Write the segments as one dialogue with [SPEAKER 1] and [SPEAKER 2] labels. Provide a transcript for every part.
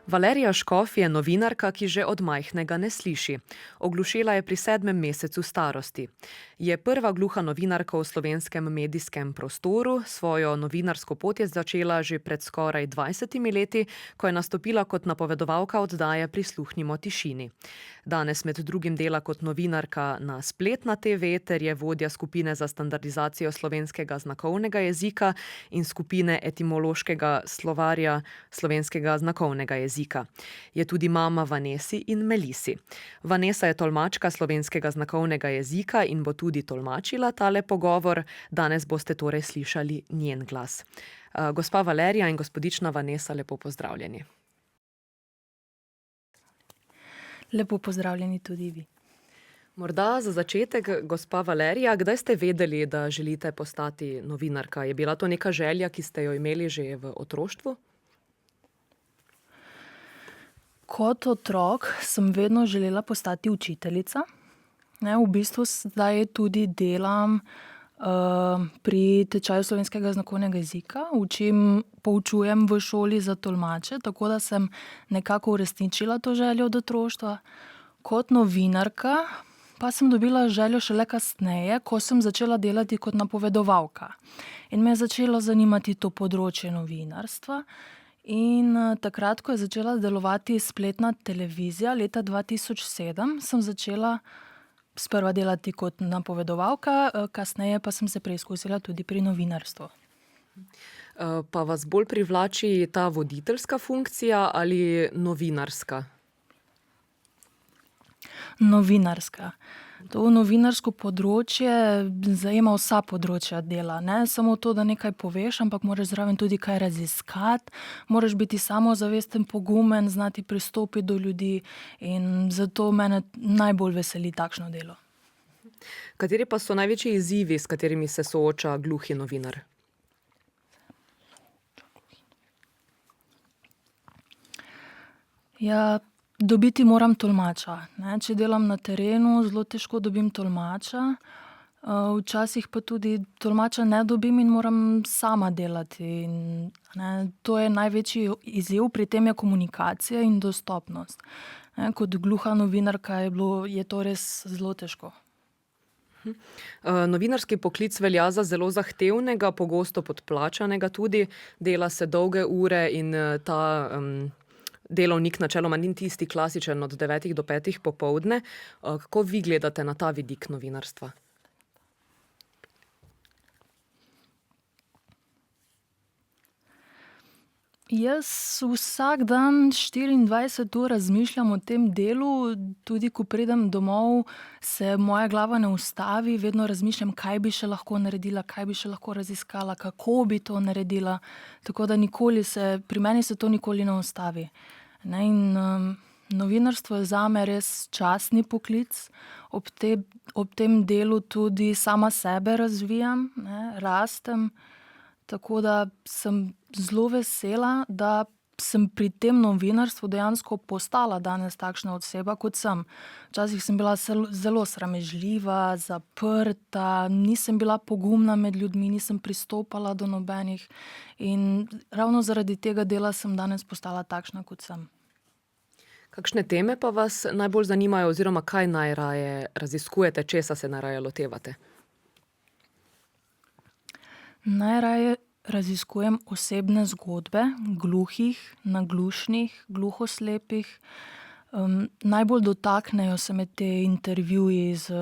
[SPEAKER 1] Valerija Škof je novinarka, ki že od majhnega ne sliši. Oglušela je pri 7. mesecu starosti. Je prva gluha novinarka v slovenskem medijskem prostoru, svojo novinarsko pot je začela že pred skoraj 20 leti, ko je nastopila kot napovedovalka oddaje Prisluhnimo tišini. Danes med drugim dela kot novinarka na Spletna TV ter je vodja skupine za standardizacijo slovenskega znakovnega jezika in skupine etimološkega slovarja slovenskega znakovnega jezika. Je tudi mama Vanesi in Melisi. Vanesa je tolmačka slovenskega znakovnega jezika in bo tudi tolmačila tale pogovor. Danes boste torej slišali njen glas. Gospa Valerija in gospodična Vanesa, lepo pozdravljeni.
[SPEAKER 2] Lepo pozdravljeni tudi vi.
[SPEAKER 1] Morda za začetek, gospa Valerija, kdaj ste vedeli, da želite postati novinarka? Je bila to neka želja, ki ste jo imeli že v otroštvu?
[SPEAKER 2] Kot otrok sem vedno želela postati učiteljica. V bistvu zdaj tudi delam pri tečaju slovenskega znakovnega jezika. Poučujem v šoli za tolmače, tako da sem nekako uresničila to željo od otroštva. Kot novinarka pa sem dobila željo šele kasneje, ko sem začela delati kot napovedovalka. In me je začelo zanimati to področje novinarstva. In takrat, ko je začela delovati spletna televizija, leta 2007, sem začela sprva delati kot napovedovalka, kasneje pa sem se preizkusila tudi pri novinarstvu.
[SPEAKER 1] Pa vas bolj privlači ta voditeljska funkcija ali novinarska?
[SPEAKER 2] Novinarska. To novinarsko področje zajema vsa področja dela, ne samo to, da nekaj poveš, ampak moraš zraven tudi kaj raziskati, moraš biti samozavesten, pogumen, znati pristopiti do ljudi in zato mene najbolj veseli takšno delo.
[SPEAKER 1] Kateri pa so največji izzivi, s katerimi se sooča gluhi novinar?
[SPEAKER 2] Ja, dobiti moram tolmača, ne. Če delam na terenu, zelo težko dobim tolmača. Včasih pa tudi tolmača ne dobim in moram sama delati in, ne, to je največji izziv, pri tem je komunikacija in dostopnost. Kot gluha novinarka je to res zelo težko.
[SPEAKER 1] Novinarski poklic velja za zelo zahtevnega, pogosto podplačanega tudi. Dela se dolge ure in ta delovnik načeloma ni tisti klasičen od 9 do 5 popoldne. Kako vi gledate na ta vidik novinarstva?
[SPEAKER 2] Jaz vsak dan 24 ur razmišljam o tem delu, tudi ko pridem domov, se moja glava ne ustavi, vedno razmišljam, kaj bi še lahko naredila, kaj bi še lahko raziskala, kako bi to naredila. Tako da pri meni se to nikoli ne ustavi. Ne, in novinarstvo je zame res častni poklic. Ob tem delu tudi sama sebe razvijam, ne, rastem. Tako da sem zelo vesela, da sem pri tem novinarstvu dejansko postala danes takšna oseba, kot sem. Včasih sem bila zelo sramežljiva, zaprta, nisem bila pogumna med ljudmi, nisem pristopala do nobenih. In ravno zaradi tega dela sem danes postala takšna, kot sem.
[SPEAKER 1] Kakšne teme pa vas najbolj zanimajo oziroma kaj najraje raziskujete, česa se najraje lotevate?
[SPEAKER 2] Najraje raziskujem osebne zgodbe gluhih, naglušnih, gluhoslepih. Najbolj dotaknejo se me te intervjuji z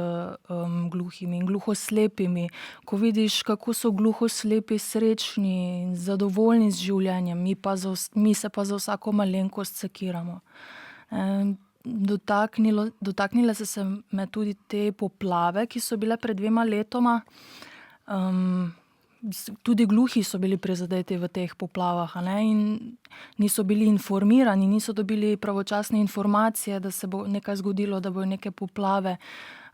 [SPEAKER 2] gluhimi in gluhoslepimi, ko vidiš, kako so gluhoslepi srečni in zadovoljni z življenjem, mi se pa za vsako malenkost sekiramo. Dotaknile so se me tudi te poplave, ki so bile pred 2 letoma. Tudi gluhi so bili prizadeti v teh poplavah, a ne, in niso bili informirani, niso dobili pravočasne informacije, da se bo nekaj zgodilo, da bojo neke poplave.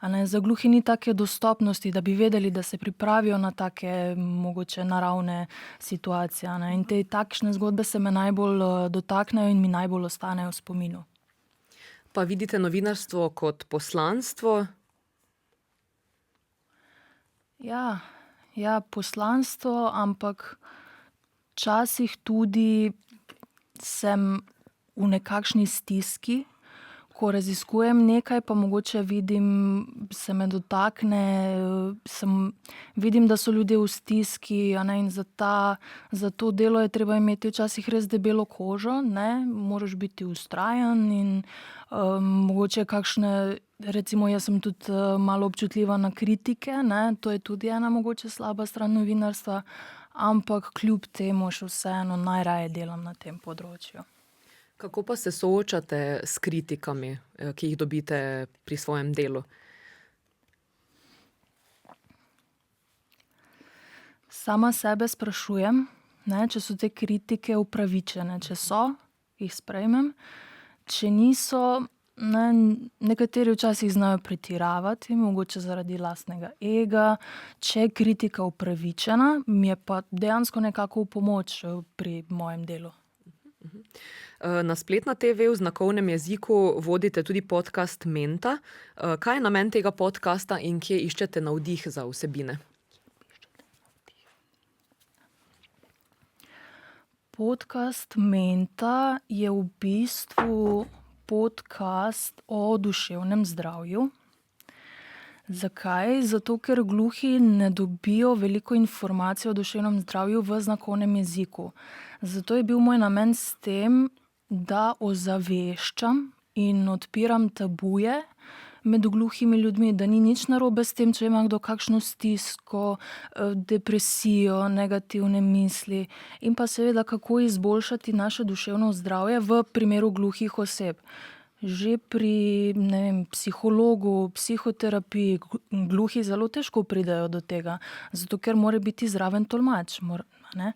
[SPEAKER 2] A ne, za gluhe ni take dostopnosti, da bi vedeli, da se pripravijo na take mogoče naravne situacije, a ne. In takšne zgodbe se me najbolj dotaknejo in mi najbolj ostanejo v spominu.
[SPEAKER 1] Pa vidite novinarstvo kot poslanstvo?
[SPEAKER 2] Ja, poslanstvo, ampak včasih tudi sem v nekakšni stiski, ko raziskujem nekaj, pa mogoče vidim, se me dotakne, vidim, da so ljudje v stiski, a ne, in za to delo je treba imeti včasih res debelo kožo, ne, moraš biti vztrajen in mogoče kakšne, recimo jaz sem tudi malo občutljiva na kritike, ne, to je tudi ena mogoče slaba stran novinarstva, ampak kljub temu še vseeno najraje delam na tem področju.
[SPEAKER 1] Kako pa se soočate s kritikami, ki jih dobite pri svojem delu?
[SPEAKER 2] Sama sebe sprašujem, ne, če so te kritike upravičene. Če so, jih sprejmem. Če niso, ne, nekateri včasih znajo pretiravati, mogoče zaradi lastnega ega. Če je kritika upravičena, mi je pa dejansko nekako v pomoč pri mojem delu.
[SPEAKER 1] Na Spletna TV v znakovnem jeziku vodite tudi podcast Menta. Kaj je namen tega podcasta in kje iščete navdih za vsebine?
[SPEAKER 2] Podcast Menta je v bistvu podcast o duševnem zdravju. Zakaj? Zato, ker gluhi ne dobijo veliko informacij o duševnem zdravju v znakovnem jeziku. Zato je bil moj namen s tem, da ozaveščam in odpiram tabuje med gluhimi ljudmi, da ni nič narobe s tem, če ima kdo kakšno stisko, depresijo, negativne misli in pa seveda, kako izboljšati naše duševno zdravje v primeru gluhih oseb. Že pri, ne vem, psihologu, psihoterapiji gluhi zelo težko pridejo do tega, zato ker mora biti zraven tolmač, ne.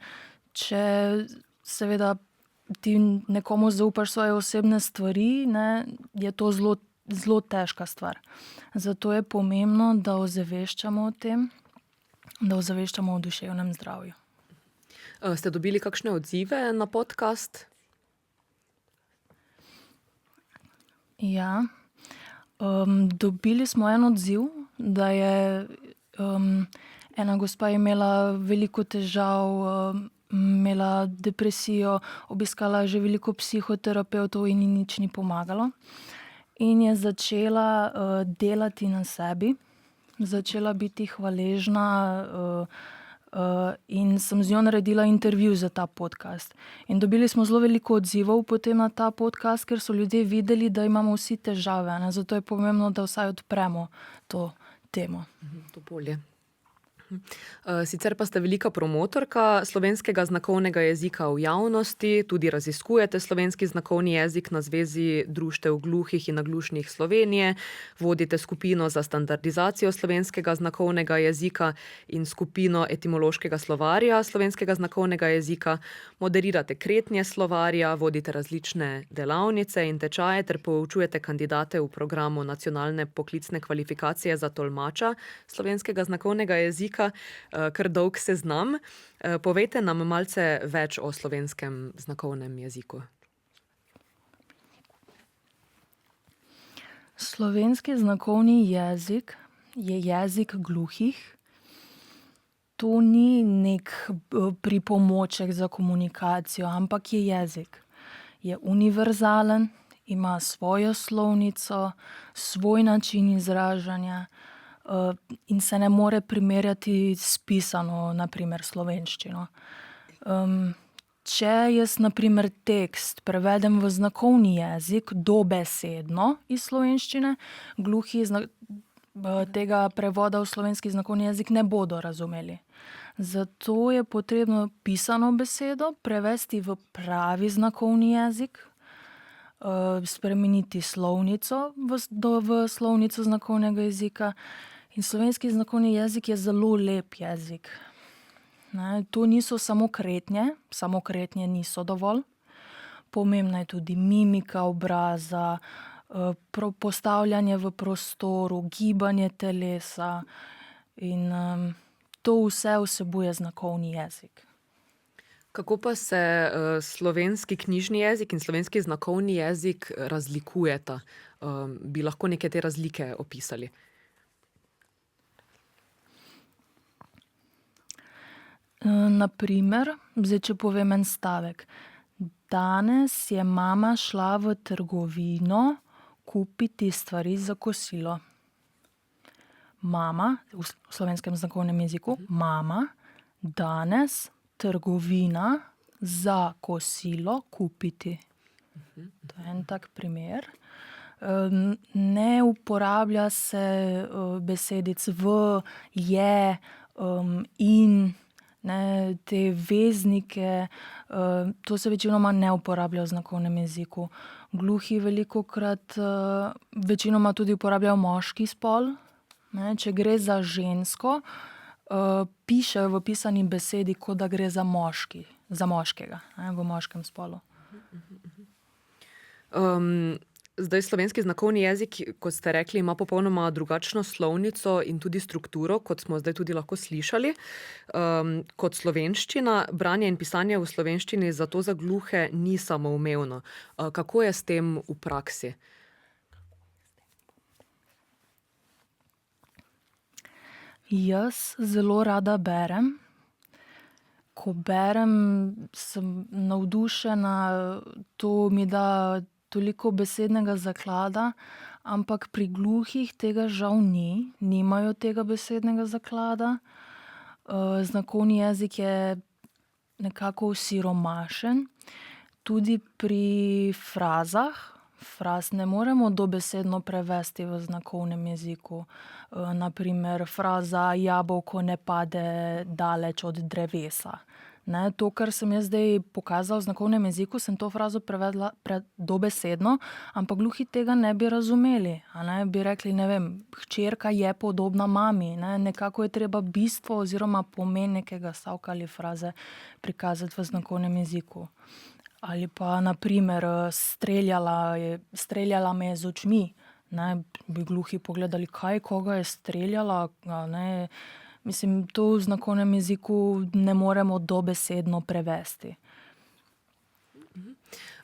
[SPEAKER 2] Če seveda ti nekomu zaupaš svoje osebne stvari, ne, je to zelo težka stvar. Zato je pomembno, da ozaveščamo o tem, da ozaveščamo o duševnem zdravju.
[SPEAKER 1] Ste dobili kakšne odzive na podcast?
[SPEAKER 2] Ja. Dobili smo en odziv, da je ena gospa imela veliko težav, imela depresijo, obiskala že veliko psihoterapevtov in ji nič ni pomagalo. In je začela delati na sebi, začela biti hvaležna in sem z njo naredila intervju za ta podcast. In dobili smo zelo veliko odzivov potem na ta podcast, ker so ljudje videli, da imamo vsi težave, ne, zato je pomembno, da vsaj odpremo to temo.
[SPEAKER 1] To bolje. Sicer pa ste velika promotorka slovenskega znakovnega jezika v javnosti, tudi raziskujete slovenski znakovni jezik na Zvezi društev gluhih in naglušnih Slovenije, vodite skupino za standardizacijo slovenskega znakovnega jezika in skupino etimološkega slovarja slovenskega znakovnega jezika, moderirate kretnje slovarja, vodite različne delavnice in tečaje ter poučujete kandidate v programu nacionalne poklicne kvalifikacije za tolmača slovenskega znakovnega jezika. Kar dolg seznam. Povejte nam malce več o slovenskem znakovnem jeziku.
[SPEAKER 2] Slovenski znakovni jezik je jezik gluhih. To ni nek pripomoček za komunikacijo, ampak je jezik. Je univerzalen, ima svojo slovnico, svoj način izražanja, in se ne more primerjati s pisano, na primer, slovenščino. Če jaz, na primer, tekst prevedem v znakovni jezik dobesedno iz slovenščine, gluhi tega prevoda v slovenski znakovni jezik ne bodo razumeli. Zato je potrebno pisano besedo prevesti v pravi znakovni jezik, spremeniti slovnico v slovnico znakovnega jezika. In slovenski znakovni jezik je zelo lep jezik. Ne, to niso samo kretnje niso dovolj. Pomembna je tudi mimika obraza, postavljanje v prostoru, gibanje telesa in to vse vsebuje znakovni jezik.
[SPEAKER 1] Kako pa se slovenski knjižni jezik in slovenski znakovni jezik razlikujeta? Bi lahko neke te razlike opisali?
[SPEAKER 2] Na primer, zdaj, če povem en stavek. Danes je mama šla v trgovino kupiti stvari za kosilo. Mama, v slovenskem znakovnem jeziku, mama, danes, trgovina, za kosilo kupiti. To je en tak primer. Ne uporablja se besedic v, je, in, ne, te veznike, to se večinoma ne uporablja v znakovnem jeziku. Gluhi velikokrat večinoma tudi uporabljajo moški spol, ne, če gre za žensko, pišejo v pisani besedi, kot da gre za moški, za moškega, ne, v moškem spolu.
[SPEAKER 1] Zdaj slovenski znakovni jezik, kot ste rekli, ima popolnoma drugačno slovnico in tudi strukturo, kot smo zdaj tudi lahko slišali, kot slovenščina. Branje in pisanje v slovenščini zato za gluhe ni samoumevno. Kako je s tem v praksi?
[SPEAKER 2] Jaz zelo rada berem. Ko berem, sem navdušena, to mi da toliko besednega zaklada, ampak pri gluhih tega žal ni, nimajo tega besednega zaklada. Znakovni jezik je nekako osiromašen. Tudi pri frazah, fraz ne moremo dobesedno prevesti v znakovnem jeziku. Na primer fraza jabolko ne pade daleč od drevesa. Ne, to, kar sem jaz zdaj pokazala v znakovnem jeziku, sem to frazo prevedla dobesedno, ampak gluhi tega ne bi razumeli, a ne, bi rekli, ne vem, hčerka je podobna mami, ne, nekako je treba bistvo oziroma pomen nekega stavka ali fraze prikazati v znakovnem jeziku. Ali pa na primer streljala me je z očmi, ne, bi gluhi pogledali, kaj, koga je streljala, a ne. Mislim, to v znakovnem jeziku ne moremo dobesedno prevesti.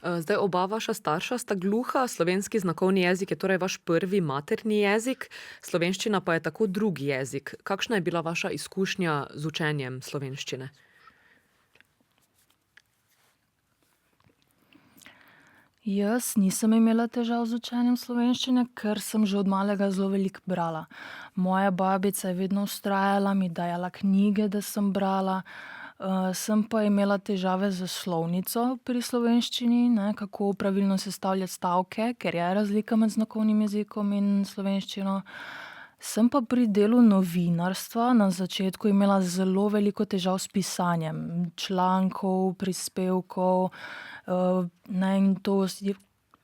[SPEAKER 1] Zdaj oba vaša starša sta gluha, slovenski znakovni jezik je torej vaš prvi materni jezik, slovenščina pa je tako drugi jezik. Kakšna je bila vaša izkušnja z učenjem slovenščine?
[SPEAKER 2] Jaz nisem imela težav z učenjem slovenščine, ker sem že od malega zelo veliko brala. Moja babica je vedno vztrajala, mi dajala knjige, da sem brala. Sem pa imela težave s slovnico pri slovenščini, ne, kako pravilno sestavljati stavke, ker je razlika med znakovnim jezikom in slovenščino. Sem pa pri delu novinarstva na začetku imela zelo veliko težav s pisanjem člankov, prispevkov, ne, in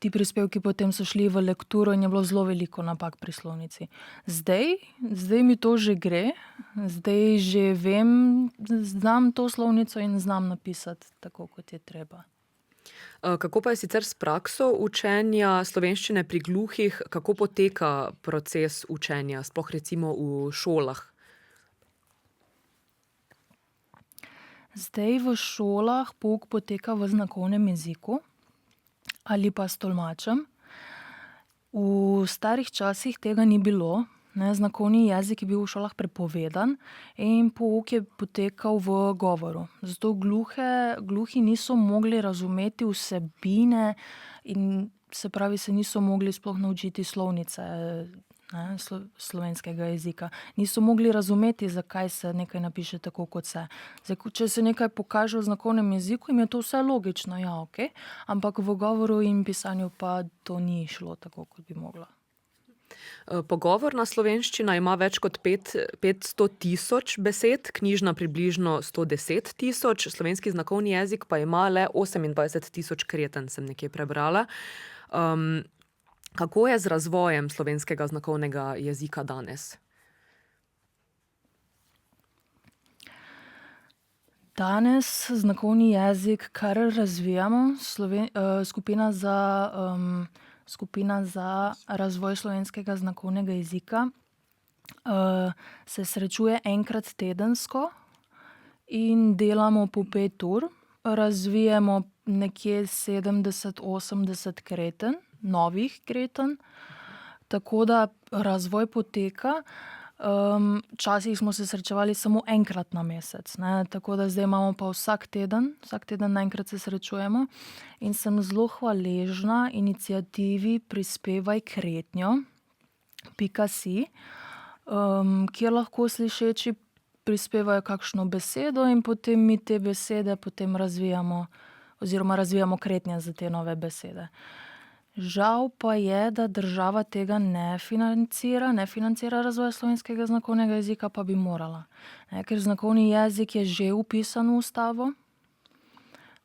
[SPEAKER 2] ti prispevki potem so šli v lekturo in je bilo zelo veliko napak pri slovnici. Zdaj mi to že gre, zdaj že vem, znam to slovnico in znam napisati tako, kot je treba.
[SPEAKER 1] Kako pa je sicer s prakso učenja slovenščine pri gluhih, kako poteka proces učenja, sploh recimo v šolah?
[SPEAKER 2] Zdaj v šolah pouk poteka v znakovnem jeziku ali pa s tolmačem. V starih časih tega ni bilo, ne, znakovni jezik je bil v šolah prepovedan in pouk je potekal v govoru. Zato gluhi niso mogli razumeti vsebine in se pravi, se niso mogli sploh naučiti slovnice, ne, slovenskega jezika. Niso mogli razumeti, zakaj se nekaj napiše tako, kot se. Zdaj, če se nekaj pokaže v znakovnem jeziku, jim je to vse logično, ja, okej, ampak v govoru in pisanju pa to ni šlo tako, kot bi moglo.
[SPEAKER 1] Pogovorna slovenščina ima več kot 500 000 besed, knjižna približno 110 000, slovenski znakovni jezik pa ima le 28 000 kreten, sem nekje prebrala. Kako je z razvojem slovenskega znakovnega jezika danes?
[SPEAKER 2] Danes znakovni jezik kar razvijamo. Skupina za razvoj slovenskega znakovnega jezika se srečuje enkrat tedensko in delamo po 5 ur. Razvijemo nekje 70-80 kreten, novih kreten, tako da razvoj poteka. Včasih smo se srečevali samo enkrat na mesec, ne, tako da zdaj imamo pa vsak teden enkrat se srečujemo in sem zelo hvaležna iniciativi Prispevaj Kretnjo.si, kjer lahko slišeči prispevajo kakšno besedo in potem mi te besede potem razvijamo oziroma razvijamo kretnje za te nove besede. Žal pa je, da država tega ne financira razvoja slovenskega znakovnega jezika, pa bi morala. Ne, ker znakovni jezik je že vpisan v ustavo,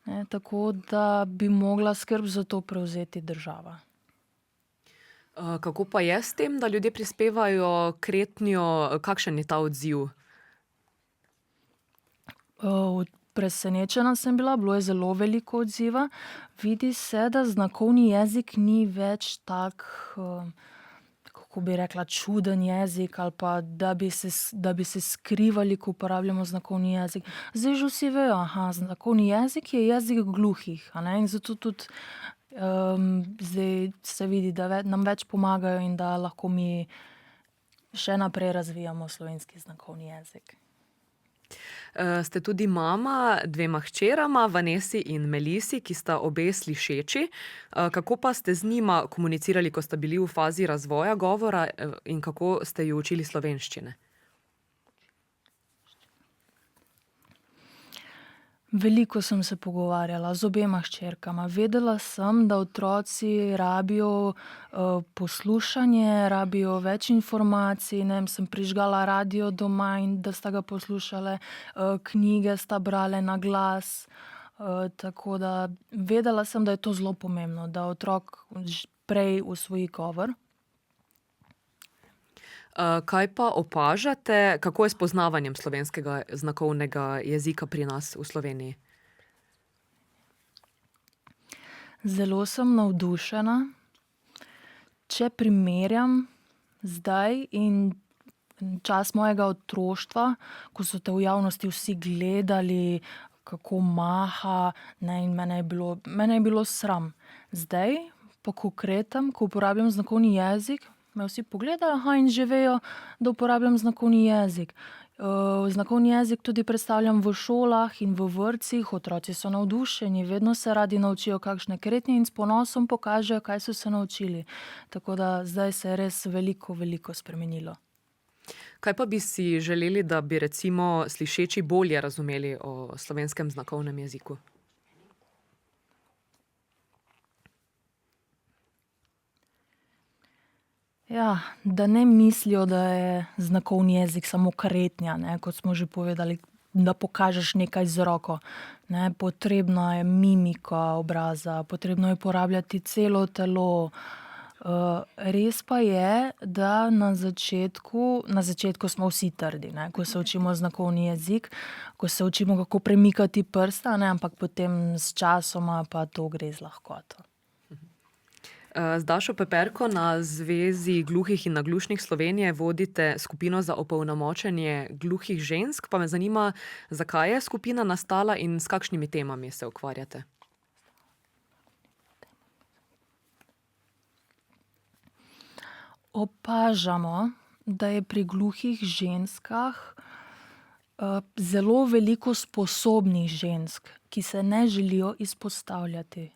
[SPEAKER 2] ne, tako da bi mogla skrb za to prevzeti država.
[SPEAKER 1] Kako pa je s tem, da ljudje prispevajo kretnjo, kakšen je ta odziv?
[SPEAKER 2] Presenečena sem bila, bilo je zelo veliko odziva. Vidi se, da znakovni jezik ni več tak, kako bi rekla, čuden jezik ali pa da bi se skrivali, ko uporabljamo znakovni jezik. Zdaj že vsi vejo, znakovni jezik je jezik gluhih, a ne, in zato tudi, zdaj se vidi, da nam več pomagajo in da lahko mi še naprej razvijamo slovenski znakovni jezik.
[SPEAKER 1] Ste tudi mama dvema hčerama, Vanesi in Melisi, ki sta obe slišeči. Kako pa ste z njima komunicirali, ko sta bili v fazi razvoja govora, in kako ste ju učili slovenščine?
[SPEAKER 2] Veliko sem se pogovarjala z obema hčerkama. Vedela sem, da otroci rabijo, poslušanje, rabijo več informacij, ne vem, sem prižgala radio doma in da sta ga poslušale, knjige sta brale na glas. Tako da vedela sem, da je to zelo pomembno, da otrok prej usvoji govor.
[SPEAKER 1] Kaj pa opažate, kako je s poznavanjem slovenskega znakovnega jezika pri nas v Sloveniji?
[SPEAKER 2] Zelo sem navdušena. Če primerjam zdaj in čas mojega otroštva, ko so te v javnosti vsi gledali, kako maha, ne, in mene je bilo sram. Zdaj pa ko kretam, ko uporabljam znakovni jezik, me vsi pogledajo, in že vejo, da uporabljam znakovni jezik. Znakovni jezik tudi predstavljam v šolah in v vrtcih, otroci so navdušeni, vedno se radi naučijo kakšne kretnje in s ponosom pokažejo, kaj so se naučili. Tako da zdaj se je res veliko, veliko spremenilo.
[SPEAKER 1] Kaj pa bi si želeli, da bi recimo slišeči bolje razumeli o slovenskem znakovnem jeziku?
[SPEAKER 2] Ja, da ne mislijo, da je znakovni jezik samo kretnja, ne, kot smo že povedali, da pokažeš nekaj z roko, ne. Potrebna je mimika obraza, potrebno je uporabljati celo telo. Res pa je, da na začetku smo vsi trdi, ne, ko se učimo znakovni jezik, ko se učimo, kako premikati prsta, ne, ampak potem sčasoma pa to gre z lahkoto.
[SPEAKER 1] Z Dašo Peperko na Zvezi gluhih in naglušnih Slovenije vodite skupino za opolnomočenje gluhih žensk, pa me zanima, zakaj je skupina nastala in s kakšnimi temami se ukvarjate?
[SPEAKER 2] Opažamo, da je pri gluhih ženskah, zelo veliko sposobnih žensk, ki se ne želijo izpostavljati.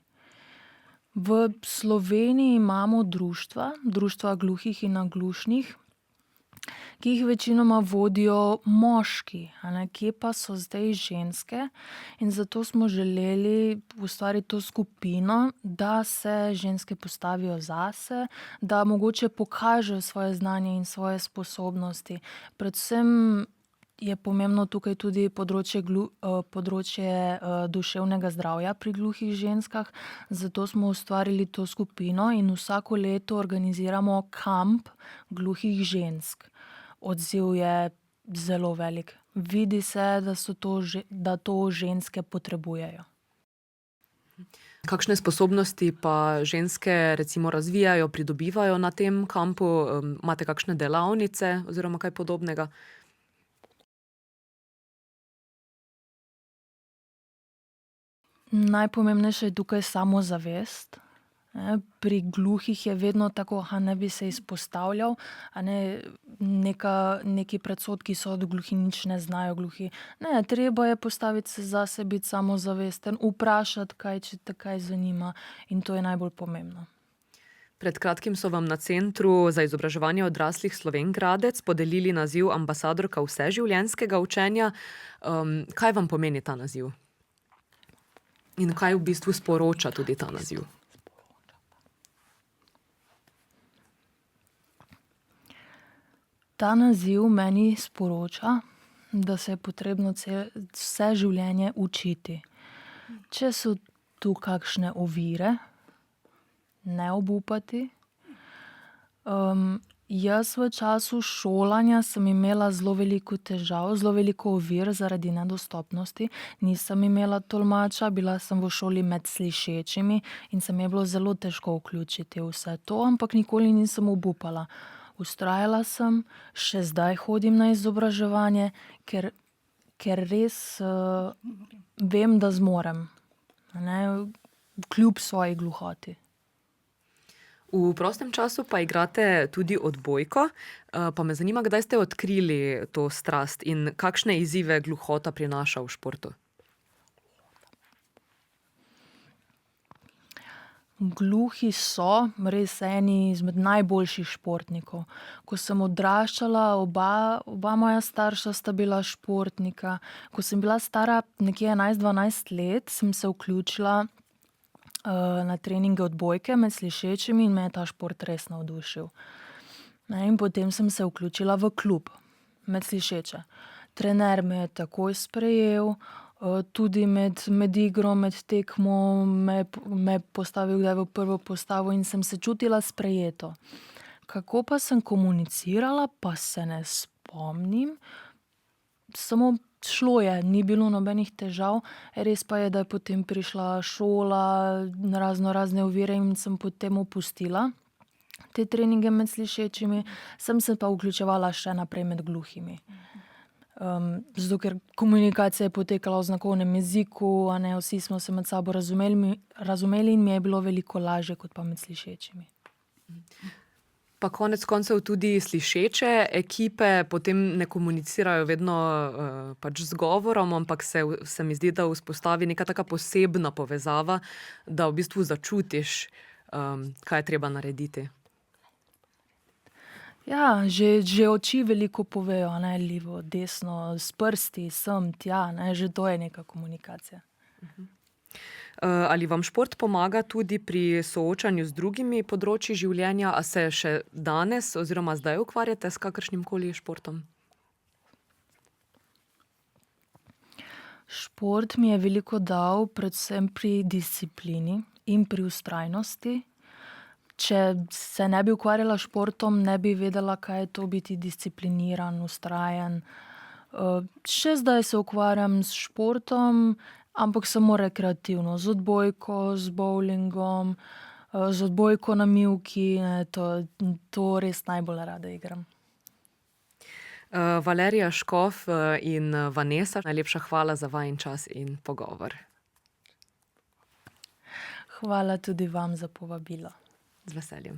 [SPEAKER 2] V Sloveniji imamo društva gluhih in naglušnih, ki jih večinoma vodijo moški, a ne, kje pa so zdaj ženske, in zato smo želeli ustvariti to skupino, da se ženske postavijo zase, da mogoče pokažejo svoje znanje in svoje sposobnosti. Predvsem je pomembno tukaj tudi področje duševnega zdravja pri gluhih ženskah, zato smo ustvarili to skupino in vsako leto organiziramo kamp gluhih žensk. Odziv je zelo velik. Vidi se, da to ženske potrebujejo.
[SPEAKER 1] Kakšne sposobnosti pa ženske recimo razvijajo, pridobivajo na tem kampu? Imate kakšne delavnice oziroma kaj podobnega?
[SPEAKER 2] Najpomembnejša je tukaj samozavest. Pri gluhih je vedno tako, ne bi se izpostavljal, neki predsodki so, da gluhi nič ne znajo, gluhi. Ne, treba je postaviti se zase, biti samozavesten, vprašati, kaj, če te kaj zanima, in to je najbolj pomembno.
[SPEAKER 1] Pred kratkim so vam na Centru za izobraževanje odraslih Slovenj Gradec podelili naziv ambasadorka vseživljenjskega učenja. Kaj vam pomeni ta naziv? In kaj v bistvu sporoča tudi ta naziv?
[SPEAKER 2] Ta naziv meni sporoča, da se je potrebno vse življenje učiti. Če so tu kakšne ovire, ne obupati. Jaz v času šolanja sem imela zelo veliko težav, zelo veliko ovir zaradi nedostopnosti. Nisem imela tolmača, bila sem v šoli med slišečimi in se mi je bilo zelo težko vključiti v vse to, ampak nikoli nisem obupala. Vztrajala sem, še zdaj hodim na izobraževanje, ker res vem, da zmorem, kljub svoji gluhoti.
[SPEAKER 1] V prostem času pa igrate tudi odbojko, pa me zanima, kdaj ste odkrili to strast in kakšne izzive gluhota prinaša v športu?
[SPEAKER 2] Gluhi so res eni izmed najboljših športnikov. Ko sem odraščala, oba moja starša sta bila športnika. Ko sem bila stara nekje 11-12 let, sem se vključila na treninge odbojke med slišečimi in me je ta šport res navdušil. In potem sem se vključila v klub med slišeče. Trener me je takoj sprejel, tudi med igro, med tekmo me postavil kdaj v prvo postavo in sem se čutila sprejeto. Kako pa sem komunicirala, pa se ne spomnim. Samo šlo je, ni bilo nobenih težav. Res pa je, da je potem prišla šola, razne ovire in sem potem opustila te treninge med slišečimi. Sem se pa vključevala še naprej med gluhimi. Zato ker komunikacija je potekala v znakovnem jeziku, vsi smo se med sabo razumeli in mi je bilo veliko lažje kot pa med slišečimi.
[SPEAKER 1] Pa konec koncev tudi slišeče ekipe potem ne komunicirajo vedno pač z govorom, ampak se mi zdi, da vzpostavi neka taka posebna povezava, da v bistvu začutiš, kaj je treba narediti.
[SPEAKER 2] Ja, že oči veliko povejo, levo, desno, s prsti, sem, tja, že to je neka komunikacija.
[SPEAKER 1] Ali vam šport pomaga tudi pri soočanju z drugimi področji življenja, a se še danes oziroma zdaj ukvarjate s kakršnimkoli športom?
[SPEAKER 2] Šport mi je veliko dal, predvsem pri disciplini in pri vztrajnosti. Če se ne bi ukvarjala s športom, ne bi vedela, kaj je to biti discipliniran, vztrajen. Še zdaj se ukvarjam s športom, ampak samo rekreativno, z odbojko, z bovlingom, z odbojko na mivki, to res najbolj rada igram.
[SPEAKER 1] Valerija Škof in Vanesa, najlepša hvala za vajin čas in pogovor.
[SPEAKER 2] Hvala tudi vam za povabilo.
[SPEAKER 1] Z veseljem.